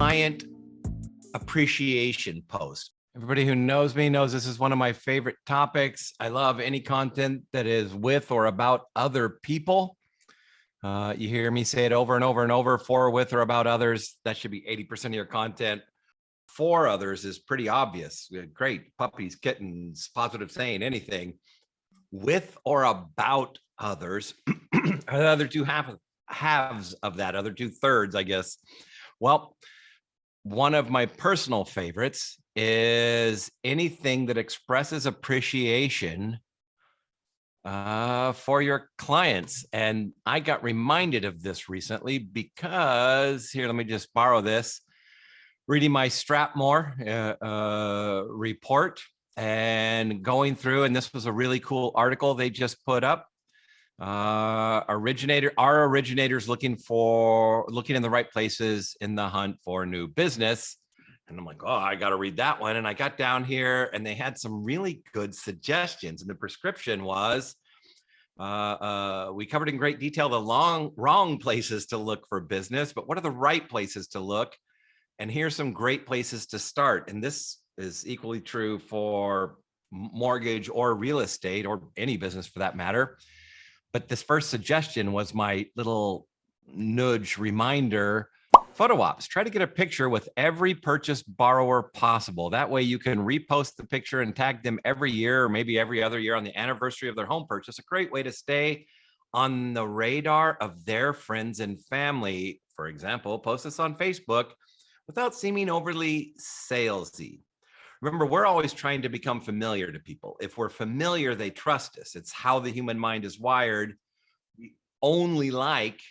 client appreciation post. Everybody who knows me knows this is one of my favorite topics. I love any content that is with or about other people. You hear me say it over and over and over: for, with, or about others. That should be 80% of your content. For others is pretty obvious. Great, puppies, kittens, positive saying, anything. With or about others are the other two halves of that, other 2/3, I guess. Well, one of my personal favorites is anything that expresses appreciation for your clients. And I got reminded of this recently because, here, let me just borrow this. Reading my Strapmore report and going through, and this was a really cool article they just put up. Our originators looking in the right places in the hunt for new business. And I'm like, oh, I got to read that one. And I got down here and they had some really good suggestions. And the prescription was, we covered in great detail the wrong places to look for business, but what are the right places to look? And here's some great places to start. And this is equally true for mortgage or real estate or any business for that matter. But this first suggestion was my little nudge reminder: photo ops. Try to get a picture with every purchase borrower possible. That way you can repost the picture and tag them every year or maybe every other year on the anniversary of their home purchase. A great way to stay on the radar of their friends and family. For example, post this on Facebook without seeming overly salesy. Remember, we're always trying to become familiar to people. If we're familiar, they trust us. It's how the human mind is wired. We only like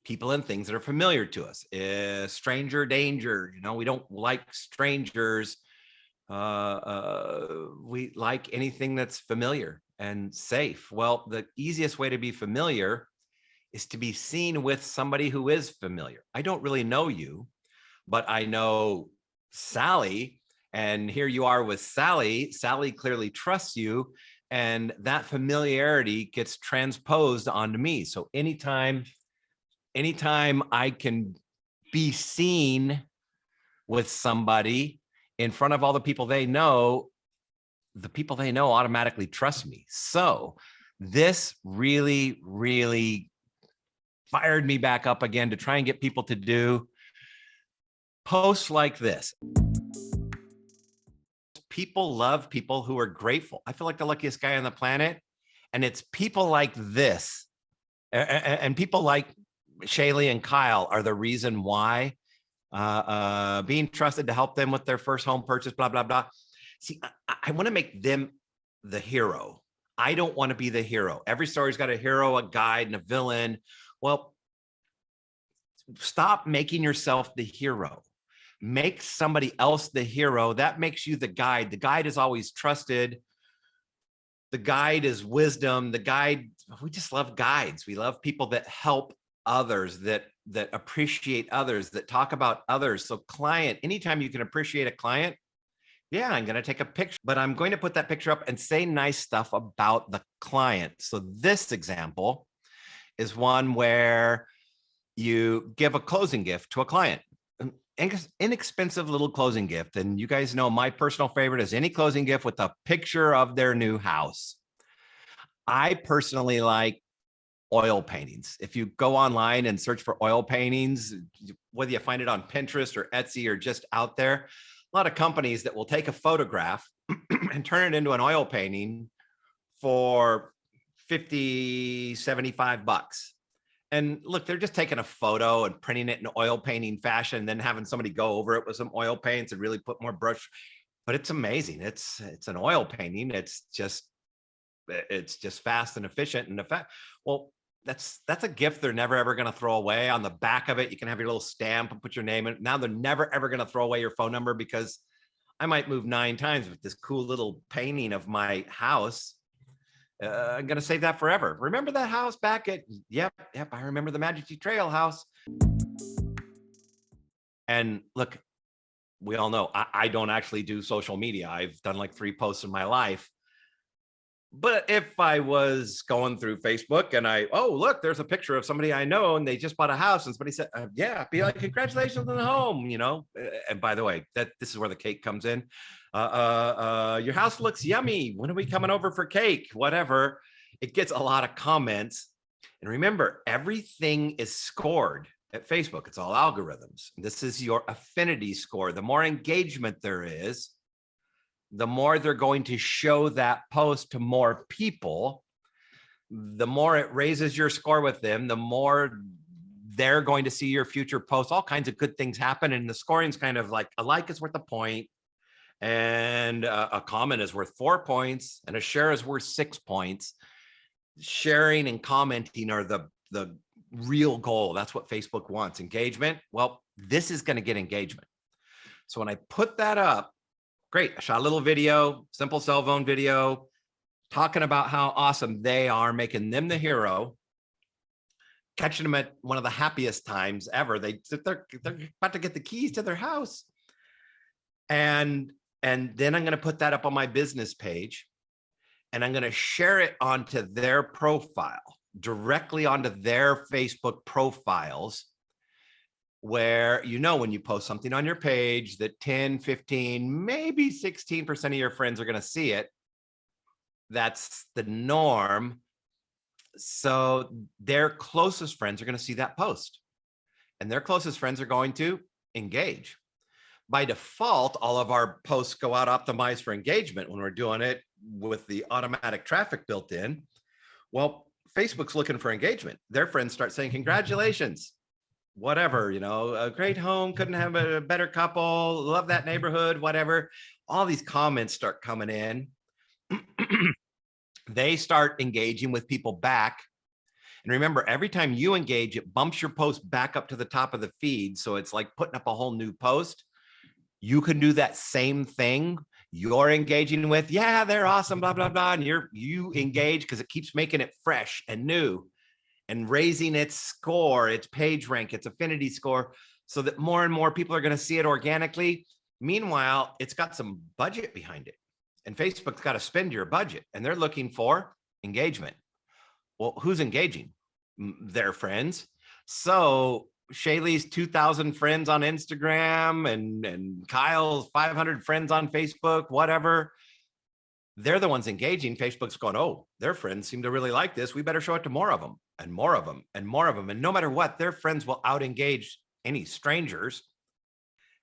people and things that are familiar to us. Stranger danger. We don't like strangers. We like anything that's familiar and safe. Well, the easiest way to be familiar is to be seen with somebody who is familiar. I don't really know you, but I know Sally, and here you are with Sally. Sally clearly trusts you, and that familiarity gets transposed onto me. So anytime I can be seen with somebody in front of all the people they know automatically trust me. So this really, really fired me back up again to try and get people to do posts like this. People love people who are grateful. I feel like the luckiest guy on the planet. And it's people like this and people like Shaylee and Kyle are the reason why. Being trusted to help them with their first home purchase, blah, blah, blah. See, I want to make them the hero. I don't want to be the hero. Every story's got a hero, a guide, and a villain. Well, stop making yourself the hero. Make somebody else the hero. That makes you the guide. The guide is always trusted. The guide is wisdom. The guide, we just love guides. We love people that help others, that appreciate others, that talk about others. So client, anytime you can appreciate a client, yeah, I'm going to take a picture, but I'm going to put that picture up and say nice stuff about the client. So this example is one where you give a closing gift to a client. Inexpensive little closing gift. And you guys know my personal favorite is any closing gift with a picture of their new house. I personally like oil paintings. If you go online and search for oil paintings, whether you find it on Pinterest or Etsy or just out there, a lot of companies that will take a photograph and turn it into an oil painting for 50, 75 bucks. And look, they're just taking a photo and printing it in oil painting fashion, and then having somebody go over it with some oil paints and really put more brush. But it's amazing. It's an oil painting. It's just fast and efficient and effect. Well, that's a gift they're never ever going to throw away. On the back of it, you can have your little stamp and put your name in. Now they're never ever going to throw away your phone number, because I might move 9 times with this cool little painting of my house. I'm going to save that forever. Remember that house back at, yep, I remember the Magic Tree Trail house. And look, we all know I don't actually do social media. I've done like 3 posts in my life. But if I was going through Facebook and oh, look, there's a picture of somebody I know and they just bought a house and somebody said, yeah, be like, congratulations on the home, And by the way, this is where the cake comes in. Your house looks yummy. When are we coming over for cake? Whatever. It gets a lot of comments. And remember, everything is scored at Facebook. It's all algorithms. This is your affinity score. The more engagement there is, the more they're going to show that post to more people, the more it raises your score with them, the more they're going to see your future posts. All kinds of good things happen. And the scoring is kind of like a like is worth a point, and a comment is worth 4 points, and a share is worth 6 points. Sharing and commenting are the real goal. That's what Facebook wants. Engagement. Well, this is going to get engagement. So when I put that up, great. I shot a little video, simple cell phone video, talking about how awesome they are, making them the hero, catching them at one of the happiest times ever. They're about to get the keys to their house. And then I'm going to put that up on my business page, and I'm going to share it onto their profile, directly onto their Facebook profiles, where, when you post something on your page that 10, 15, maybe 16% of your friends are going to see it. That's the norm. So their closest friends are going to see that post, and their closest friends are going to engage. By default, all of our posts go out optimized for engagement when we're doing it with the automatic traffic built in. Well, Facebook's looking for engagement. Their friends start saying, congratulations, whatever, a great home, couldn't have a better couple, love that neighborhood, whatever. All these comments start coming in. They start engaging with people back. And remember, every time you engage, it bumps your post back up to the top of the feed. So it's like putting up a whole new post. You can do that same thing. You're engaging with, yeah, they're awesome, blah, blah, blah. And you engage because it keeps making it fresh and new, and raising its score, its page rank, its affinity score, so that more and more people are going to see it organically. Meanwhile, it's got some budget behind it, and Facebook's got to spend your budget, and they're looking for engagement. Well, who's engaging? Their friends. So Shaylee's 2,000 friends on Instagram and Kyle's 500 friends on Facebook, whatever. They're the ones engaging. Facebook's going, oh, their friends seem to really like this. We better show it to more of them and more of them and more of them. And no matter what, their friends will out-engage any strangers.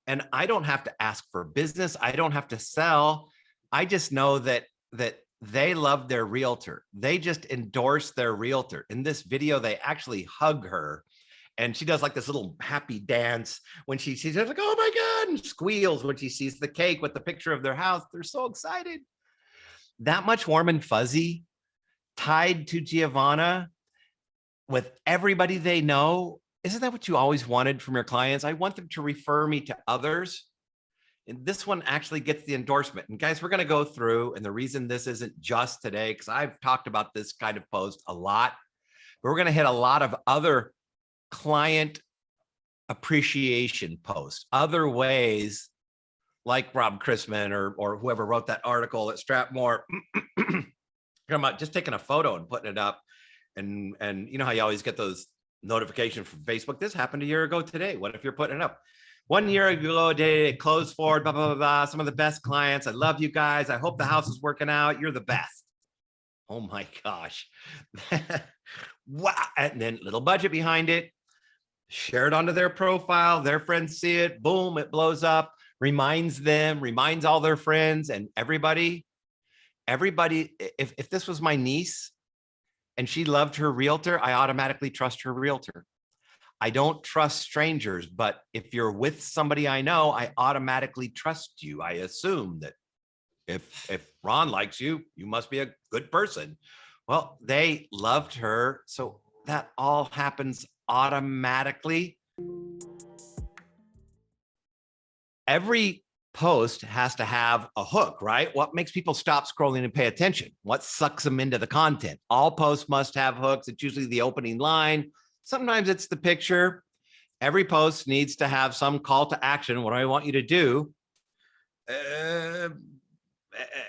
And I don't have to ask for business. I don't have to sell. I just know that they love their realtor. They just endorse their realtor. In this video, they actually hug her. And she does like this little happy dance when she sees it, like, oh my God, and squeals when she sees the cake with the picture of their house. They're so excited. That much warm and fuzzy, tied to Giovanna with everybody they know. Isn't that what you always wanted from your clients? I want them to refer me to others. And this one actually gets the endorsement. And guys, we're going to go through, and the reason this isn't just today, because I've talked about this kind of post a lot, but we're going to hit a lot of other client appreciation posts, other ways, like Rob Chrisman or whoever wrote that article at Strapmore, about just taking a photo and putting it up. And you know how you always get those notifications from Facebook. This happened a year ago today. What if you're putting it up? 1 year ago, it closed forward, blah, blah, blah, blah. Some of the best clients. I love you guys. I hope the house is working out. You're the best. Oh my gosh. Wow. And then little budget behind it. Share it onto their profile. Their friends see it. Boom, it blows up. Reminds them, reminds all their friends and everybody. If this was my niece and she loved her realtor, I automatically trust her realtor. I don't trust strangers, but if you're with somebody I know, I automatically trust you. I assume that if Ron likes you, you must be a good person. Well, they loved her, so that all happens automatically. Every post has to have a hook, right? What makes people stop scrolling and pay attention? What sucks them into the content? All posts must have hooks. It's usually the opening line. Sometimes it's the picture. Every post needs to have some call to action. What do I want you to do?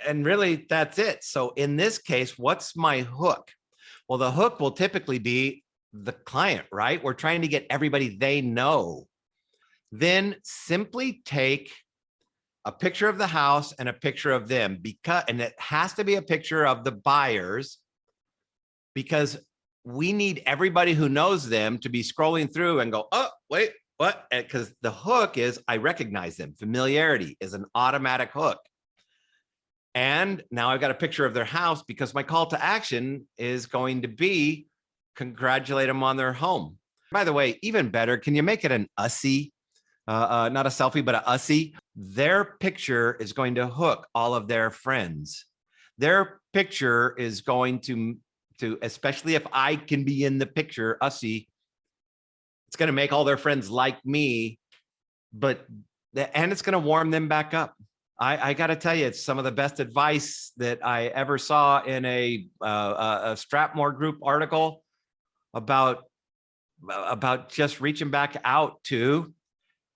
And really, that's it. So in this case, what's my hook? Well, the hook will typically be the client, right? We're trying to get everybody they know. Then simply take a picture of the house and a picture of them, and it has to be a picture of the buyers, because we need everybody who knows them to be scrolling through and go, oh, wait, what? Because the hook is, I recognize them. Familiarity is an automatic hook. And now I've got a picture of their house, because my call to action is going to be congratulate them on their home. By the way, even better, can you make it an ussy? Not a selfie, but a ussy. Their picture is going to hook all of their friends. Their picture is going to, especially if I can be in the picture, ussy, it's going to make all their friends like me, and it's going to warm them back up. I got to tell you, it's some of the best advice that I ever saw in a Strapmore Group article about just reaching back out to,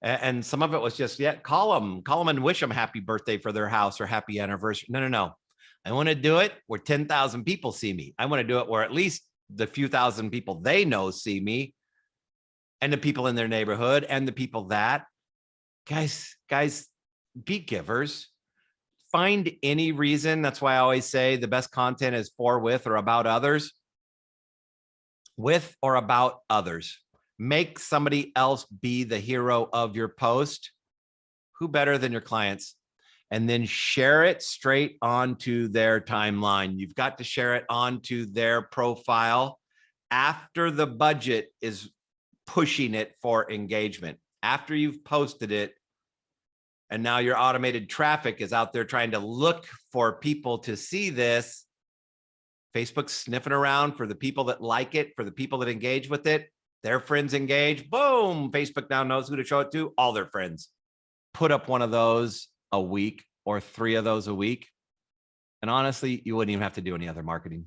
and some of it was just, call them and wish them happy birthday for their house or happy anniversary. No. I want to do it where 10,000 people see me. I want to do it where at least the few thousand people they know see me, and the people in their neighborhood, and the people that, guys, be givers. Find any reason. That's why I always say the best content is for, with, or about others. With or about others. Make somebody else be the hero of your post. Who better than your clients? And then share it straight onto their timeline. You've got to share it onto their profile after the budget is pushing it for engagement. After you've posted it, and now your automated traffic is out there trying to look for people to see this. Facebook's sniffing around for the people that like it, for the people that engage with it. Their friends engage. Boom. Facebook now knows who to show it to. All their friends. Put up one of those a week or 3 of those a week. And honestly, you wouldn't even have to do any other marketing.